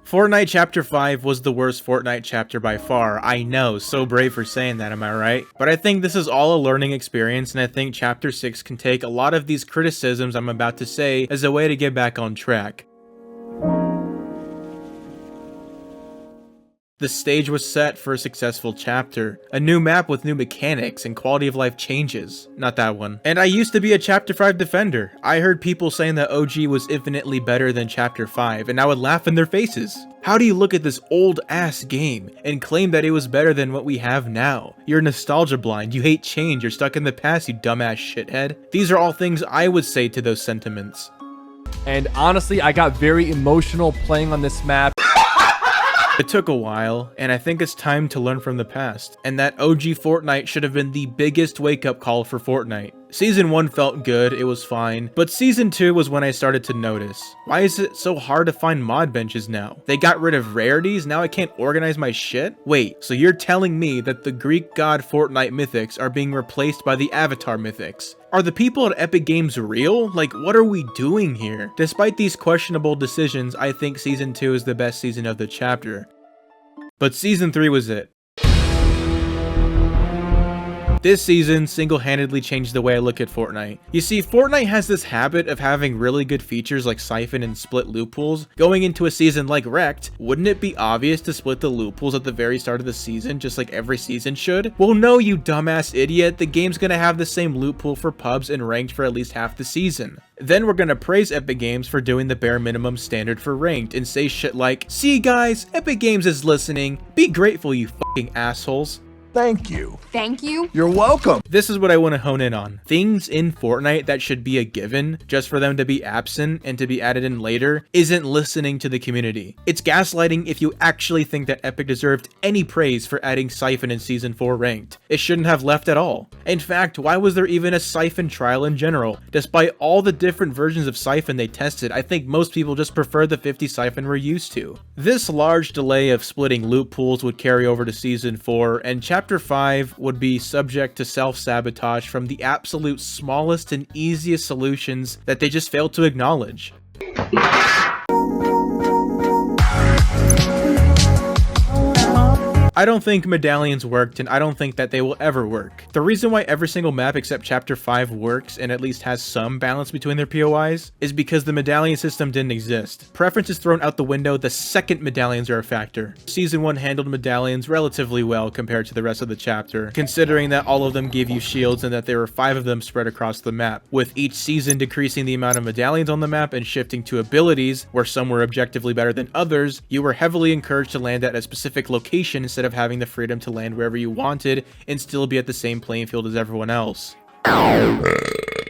Fortnite Chapter 5 was the worst Fortnite chapter by far. I know, so brave for saying that, am I right? But I think this is all a learning experience, and I think Chapter 6 can take a lot of these criticisms I'm about to say as a way to get back on track. The stage was set for a successful chapter, a new map with new mechanics and quality of life changes. Not that one. And I used to be a Chapter 5 defender. I heard people saying that OG was infinitely better than Chapter 5, and I would laugh in their faces. How do you look at this old ass game and claim that it was better than what we have now? You're nostalgia blind, you hate change, you're stuck in the past, you dumbass shithead. These are all things I would say to those sentiments. And honestly, I got very emotional playing on this map. It took a while, and I think it's time to learn from the past, and that OG Fortnite should have been the biggest wake-up call for Fortnite. Season 1 felt good, it was fine, but Season 2 was when I started to notice. Why is it so hard to find mod benches now? They got rid of rarities, now I can't organize my shit? Wait, so you're telling me that the Greek god Fortnite mythics are being replaced by the Avatar mythics? Are the people at Epic Games real? Like, what are we doing here? Despite these questionable decisions, I think Season 2 is the best season of the chapter. But Season 3 was it. This season single-handedly changed the way I look at Fortnite. You see, Fortnite has this habit of having really good features like siphon and split loopholes. Going into a season like Wrecked, wouldn't it be obvious to split the loopholes at the very start of the season, just like every season should? Well, no, you dumbass idiot, the game's gonna have the same loophole for pubs and ranked for at least half the season. Then we're gonna praise Epic Games for doing the bare minimum standard for ranked and say shit like, "See guys, Epic Games is listening, be grateful you fucking assholes." Thank you. Thank you. You're welcome. This is what I want to hone in on. Things in Fortnite that should be a given, just for them to be absent and to be added in later, isn't listening to the community. It's gaslighting if you actually think that Epic deserved any praise for adding Siphon in Season 4 ranked. It shouldn't have left at all. In fact, why was there even a Siphon trial in general? Despite all the different versions of Siphon they tested, I think most people just prefer the 50 Siphon we're used to. This large delay of splitting loot pools would carry over to Season 4, and Chapter 5 would be subject to self-sabotage from the absolute smallest and easiest solutions that they just failed to acknowledge. I don't think medallions worked, and I don't think that they will ever work. The reason why every single map except Chapter 5 works and at least has some balance between their POIs is because the medallion system didn't exist. Preference is thrown out the window the second medallions are a factor. Season 1 handled medallions relatively well compared to the rest of the chapter, considering that all of them gave you shields and that there were 5 of them spread across the map, with each season decreasing the amount of medallions on the map and shifting to abilities, where some were objectively better than others. You were heavily encouraged to land at a specific location instead of having the freedom to land wherever you wanted and still be at the same playing field as everyone else.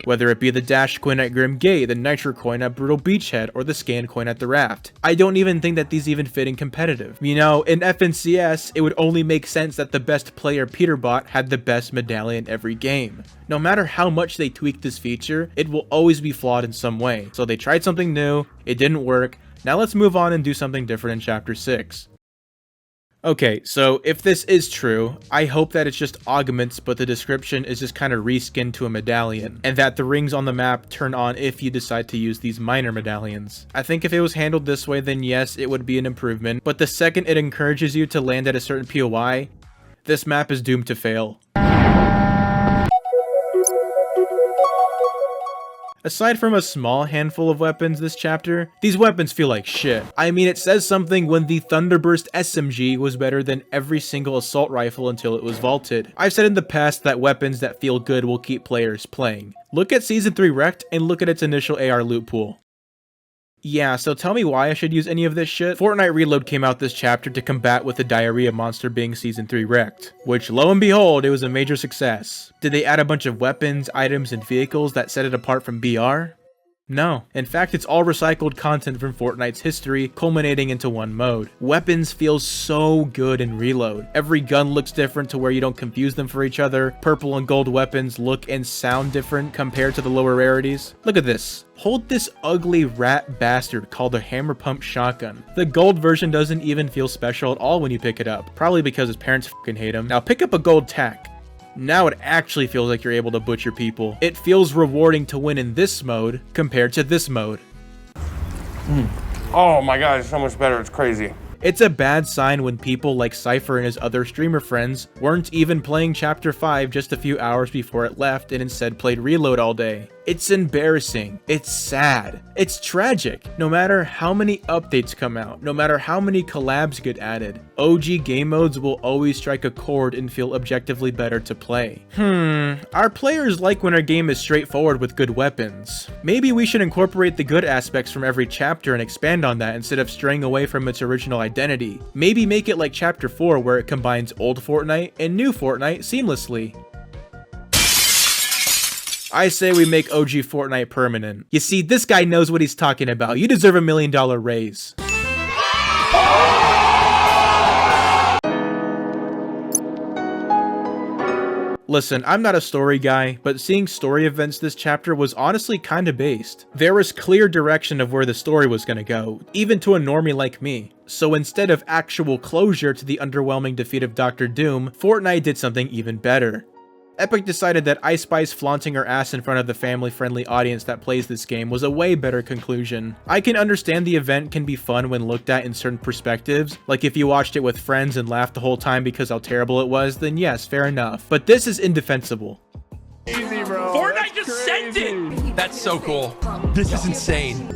Whether it be the Dash coin at Grim Gate, the Nitro coin at Brutal Beachhead, or the Scan coin at the Raft. I don't even think that these even fit in competitive. You know, in FNCS, it would only make sense that the best player Peterbot had the best medallion every game. No matter how much they tweak this feature, it will always be flawed in some way. So they tried something new, it didn't work, now let's move on and do something different in Chapter 6. Okay, so if this is true, I hope that it's just augments, but the description is just kind of reskinned to a medallion, and that the rings on the map turn on if you decide to use these minor medallions. I think if it was handled this way, then yes, it would be an improvement, but the second it encourages you to land at a certain POI, this map is doomed to fail. Aside from a small handful of weapons this chapter, these weapons feel like shit. I mean, it says something when the Thunderburst SMG was better than every single assault rifle until it was vaulted. I've said in the past that weapons that feel good will keep players playing. Look at Season 3 Wrecked and look at its initial AR loot pool. Yeah, so tell me why I should use any of this shit? Fortnite Reload came out this chapter to combat with the diarrhea monster being Season 3 Wrecked, which lo and behold, it was a major success. Did they add a bunch of weapons, items, and vehicles that set it apart from BR? No. In fact, it's all recycled content from Fortnite's history, culminating into one mode. Weapons feel so good in Reload. Every gun looks different to where you don't confuse them for each other. Purple and gold weapons look and sound different compared to the lower rarities. Look at this. Hold this ugly rat bastard called a hammer pump shotgun. The gold version doesn't even feel special at all when you pick it up, probably because his parents fucking hate him. Now pick up a gold tack. Now it actually feels like you're able to butcher people. It feels rewarding to win in this mode compared to this mode. Oh my god, it's so much better. It's crazy. It's a bad sign when people like Cypher and his other streamer friends weren't even playing Chapter 5 just a few hours before it left and instead played Reload all day. It's embarrassing, it's sad, it's tragic. No matter how many updates come out, no matter how many collabs get added, OG game modes will always strike a chord and feel objectively better to play. Our players like when our game is straightforward with good weapons. Maybe we should incorporate the good aspects from every chapter and expand on that instead of straying away from its original identity. Maybe make it like Chapter 4 where it combines old Fortnite and new Fortnite seamlessly. I say we make OG Fortnite permanent. You see, this guy knows what he's talking about. You deserve $1 million raise. Listen, I'm not a story guy, but seeing story events this chapter was honestly kinda based. There was clear direction of where the story was gonna go, even to a normie like me. So instead of actual closure to the underwhelming defeat of Dr. Doom, Fortnite did something even better. Epic decided that Ice Spice flaunting her ass in front of the family-friendly audience that plays this game was a way better conclusion. I can understand the event can be fun when looked at in certain perspectives, like if you watched it with friends and laughed the whole time because how terrible it was, then yes, fair enough. But this is indefensible. Easy, bro. Fortnite just sent it! That's so cool. This is insane.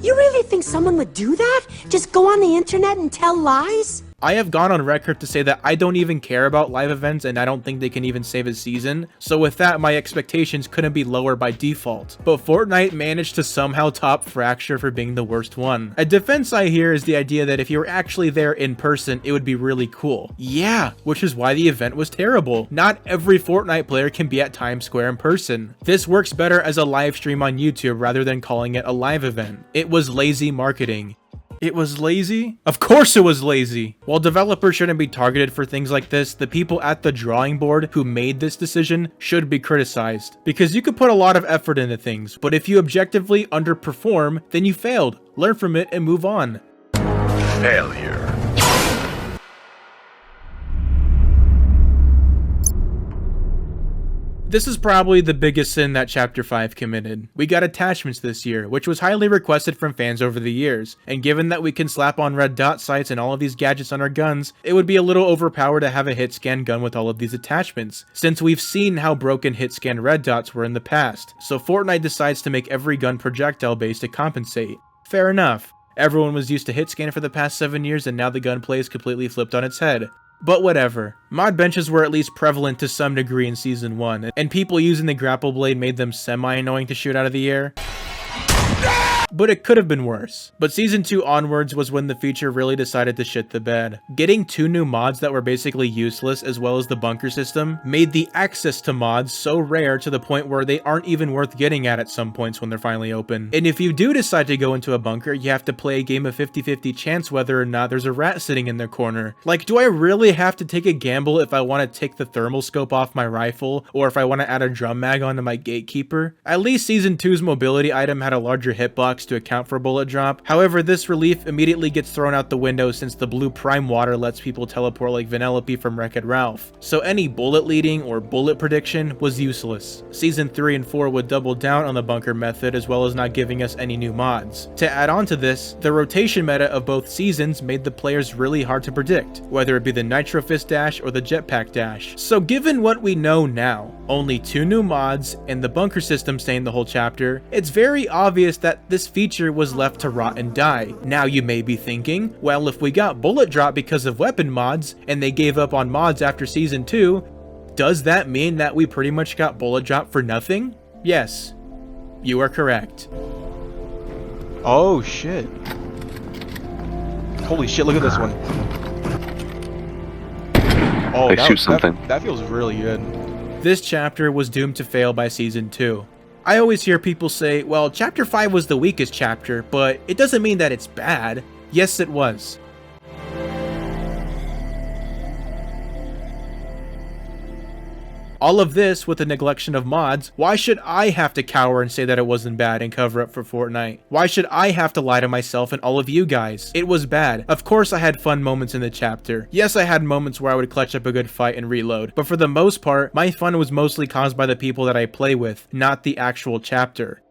You really think someone would do that? Just go on the internet and tell lies? I have gone on record to say that I don't even care about live events and I don't think they can even save a season, so with that my expectations couldn't be lower by default. But Fortnite managed to somehow top Fracture for being the worst one. A defense I hear is the idea that if you were actually there in person, it would be really cool. Yeah, which is why the event was terrible. Not every Fortnite player can be at Times Square in person. This works better as a live stream on YouTube rather than calling it a live event. It was lazy marketing. It was lazy? Of course it was lazy! While developers shouldn't be targeted for things like this, the people at the drawing board who made this decision should be criticized. Because you could put a lot of effort into things, but if you objectively underperform, then you failed. Learn from it and move on. Failure. This is probably the biggest sin that Chapter 5 committed. We got attachments this year, which was highly requested from fans over the years, and given that we can slap on red dot sights and all of these gadgets on our guns, it would be a little overpowered to have a hit scan gun with all of these attachments, since we've seen how broken hit scan red dots were in the past, so Fortnite decides to make every gun projectile based to compensate. Fair enough. Everyone was used to hit scan for the past 7 years and now the gunplay is completely flipped on its head. But whatever. Mod benches were at least prevalent to some degree in Season 1, and people using the grapple blade made them semi-annoying to shoot out of the air. But it could have been worse. But Season 2 onwards was when the feature really decided to shit the bed. Getting 2 new mods that were basically useless as well as the bunker system made the access to mods so rare to the point where they aren't even worth getting at some points when they're finally open. And if you do decide to go into a bunker, you have to play a game of 50-50 chance whether or not there's a rat sitting in their corner. Like, do I really have to take a gamble if I want to take the thermal scope off my rifle or if I want to add a drum mag onto my gatekeeper? At least Season 2's mobility item had a larger hitbox to account for bullet drop. However, this relief immediately gets thrown out the window since the blue prime water lets people teleport like Vanellope from Wreck-It Ralph. So any bullet leading or bullet prediction was useless. Season 3 and 4 would double down on the bunker method as well as not giving us any new mods. To add on to this, the rotation meta of both seasons made the players really hard to predict, whether it be the Nitro Fist dash or the Jetpack dash. So given what we know now, only 2 new mods and the bunker system staying the whole chapter, it's very obvious that this feature was left to rot and die. Now you may be thinking, well, if we got bullet drop because of weapon mods and they gave up on mods after Season 2, does that mean that we pretty much got bullet drop for nothing? Yes, you are correct. Oh shit. Holy shit, look at this one. Oh, I shoot something. That feels really good. This chapter was doomed to fail by Season 2. I always hear people say, well, Chapter 5 was the weakest chapter, but it doesn't mean that it's bad. Yes, it was. All of this with the neglection of mods, why should I have to cower and say that it wasn't bad and cover up for Fortnite? Why should I have to lie to myself and all of you guys? It was bad. Of course I had fun moments in the chapter. Yes, I had moments where I would clutch up a good fight and reload, but for the most part, my fun was mostly caused by the people that I play with, not the actual chapter.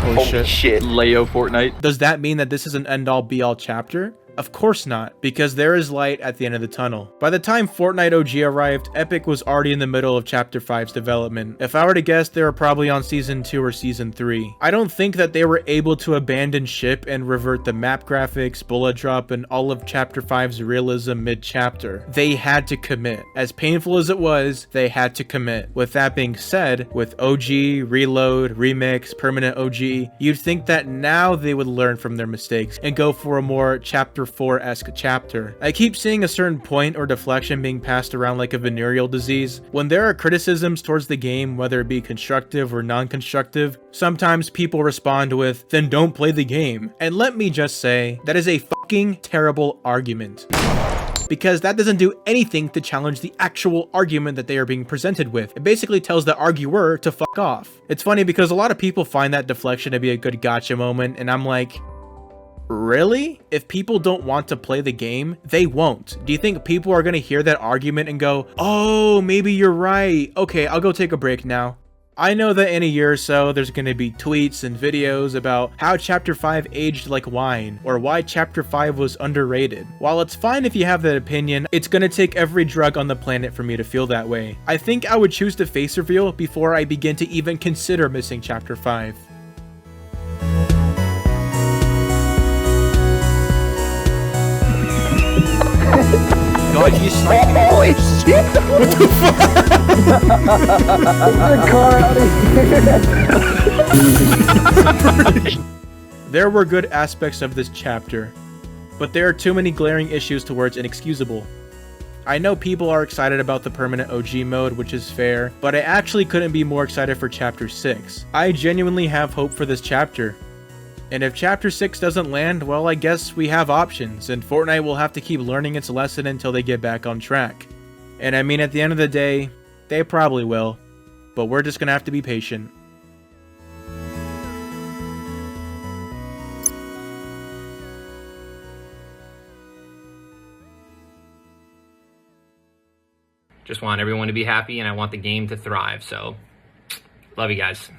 Holy shit. Layo Fortnite. Does that mean that this is an end-all be-all chapter? Of course not, because there is light at the end of the tunnel. By the time Fortnite OG arrived, Epic was already in the middle of Chapter 5's development. If I were to guess, they were probably on Season 2 or Season 3. I don't think that they were able to abandon ship and revert the map graphics, bullet drop, and all of Chapter 5's realism mid-chapter. They had to commit. As painful as it was, they had to commit. With that being said, with OG, Reload, Remix, Permanent OG, you'd think that now they would learn from their mistakes and go for a more Chapter 4-esque chapter. I keep seeing a certain point or deflection being passed around like a venereal disease. When there are criticisms towards the game, whether it be constructive or non-constructive, sometimes people respond with, then don't play the game. And let me just say, that is a fucking terrible argument. Because that doesn't do anything to challenge the actual argument that they are being presented with. It basically tells the arguer to fuck off. It's funny because a lot of people find that deflection to be a good gotcha moment, and I'm like, really? If people don't want to play the game, they won't. Do you think people are gonna hear that argument and go, oh, maybe you're right. Okay, I'll go take a break now. I know that in a year or so, there's gonna be tweets and videos about how Chapter 5 aged like wine, or why Chapter 5 was underrated. While it's fine if you have that opinion, it's gonna take every drug on the planet for me to feel that way. I think I would choose to face reveal before I begin to even consider missing Chapter 5. God, you sniped me. Holy shit! What the fuck? The car out of here. There were good aspects of this chapter, but there are too many glaring issues to where it's inexcusable. I know people are excited about the permanent OG mode, which is fair, but I actually couldn't be more excited for Chapter 6. I genuinely have hope for this chapter. And if Chapter 6 doesn't land, well, I guess we have options, and Fortnite will have to keep learning its lesson until they get back on track. And I mean, at the end of the day, they probably will, but we're just gonna have to be patient. Just want everyone to be happy, and I want the game to thrive, so love you guys.